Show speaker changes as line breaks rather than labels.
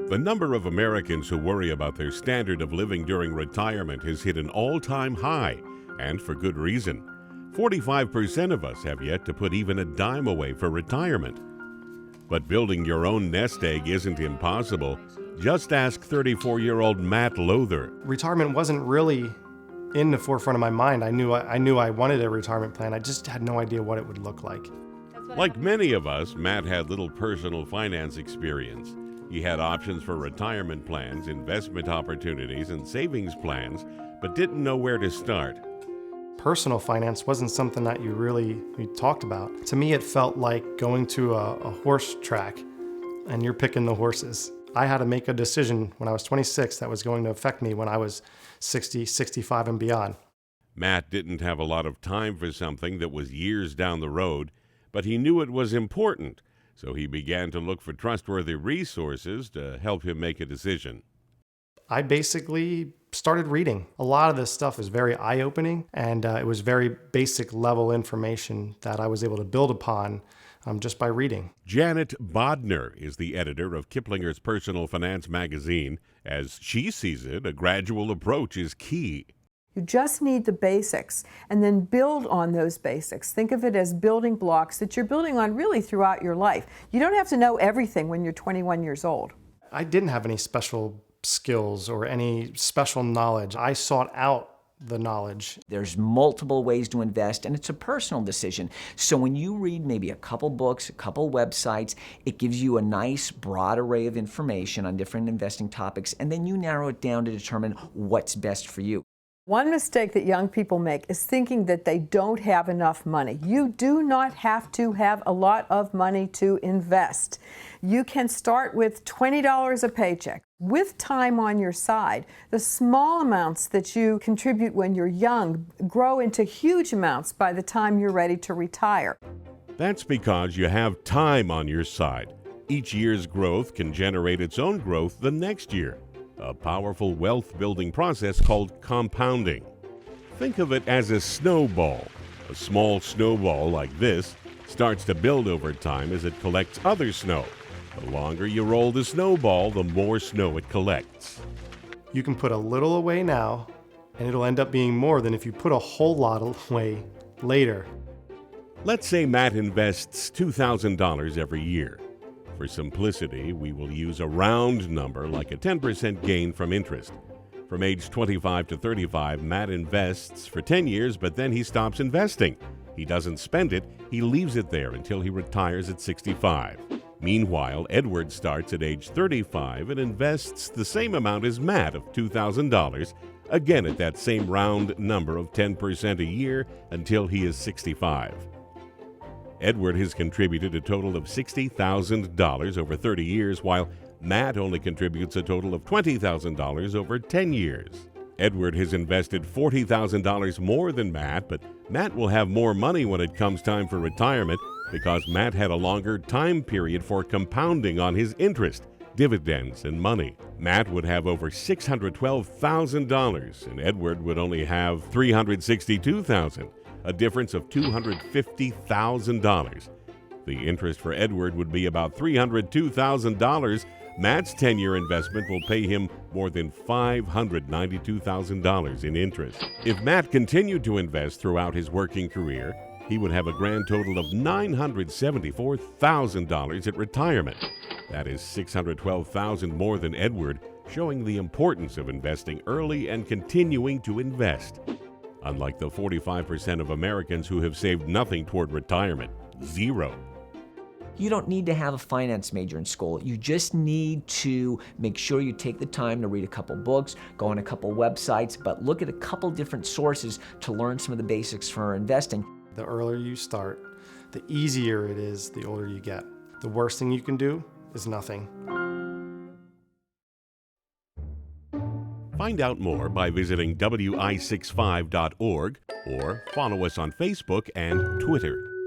The number of Americans who worry about their standard of living during retirement has hit an all-time high, and for good reason. 45% of us have yet to put even a dime away for retirement. But building your own nest egg isn't impossible. Just ask 34-year-old Matt Lowther.
Retirement wasn't really in the forefront of my mind. I knew I wanted a retirement plan. I just had no idea what it would look like.
Like many of us, Matt had little personal finance experience. He had options for retirement plans, investment opportunities, and savings plans, but didn't know where to start.
Personal finance wasn't something that you talked about. To me, it felt like going to a horse track and you're picking the horses. I had to make a decision when I was 26 that was going to affect me when I was 60, 65, and beyond.
Matt didn't have a lot of time for something that was years down the road, but he knew it was important, so he began to look for trustworthy resources to help him make a decision.
I basically started reading. A lot of this stuff is very eye-opening, and it was very basic level information that I was able to build upon just by reading.
Janet Bodner is the editor of Kiplinger's Personal Finance magazine. As she sees it, a gradual approach is key.
You just need the basics and then build on those basics. Think of it as building blocks that you're building on really throughout your life. You don't have to know everything when you're 21 years old.
I didn't have any special skills or any special knowledge. I sought out the knowledge.
There's multiple ways to invest, and it's a personal decision. So when you read maybe a couple books, a couple websites, it gives you a nice broad array of information on different investing topics, and then you narrow it down to determine what's best for you.
One mistake that young people make is thinking that they don't have enough money. You do not have to have a lot of money to invest. You can start with $20 a paycheck. With time on your side, the small amounts that you contribute when you're young grow into huge amounts by the time you're ready to retire.
That's because you have time on your side. Each year's growth can generate its own growth the next year. A powerful wealth-building process called compounding. Think of it as a snowball. A small snowball like this starts to build over time as it collects other snow. The longer you roll the snowball, the more snow it collects.
You can put a little away now, and it'll end up being more than if you put a whole lot away later.
Let's say Matt invests $2,000 every year. For simplicity, we will use a round number like a 10% gain from interest. From age 25 to 35, Matt invests for 10 years, but then he stops investing. He doesn't spend it, he leaves it there until he retires at 65. Meanwhile, Edward starts at age 35 and invests the same amount as Matt of $2,000, again at that same round number of 10% a year until he is 65. Edward has contributed a total of $60,000 over 30 years, while Matt only contributes a total of $20,000 over 10 years. Edward has invested $40,000 more than Matt, but Matt will have more money when it comes time for retirement because Matt had a longer time period for compounding on his interest, dividends, and money. Matt would have over $612,000, and Edward would only have $362,000. A difference of $250,000. The interest for Edward would be about $302,000. Matt's 10-year investment will pay him more than $592,000 in interest. If Matt continued to invest throughout his working career, he would have a grand total of $974,000 at retirement. That is $612,000 more than Edward, showing the importance of investing early and continuing to invest. Unlike the 45% of Americans who have saved nothing toward retirement, zero.
You don't need to have a finance major in school. You just need to make sure you take the time to read a couple books, go on a couple websites, but look at a couple different sources to learn some of the basics for investing.
The earlier you start, the easier it is the older you get. The worst thing you can do is nothing.
Find out more by visiting wi65.org or follow us on Facebook and Twitter.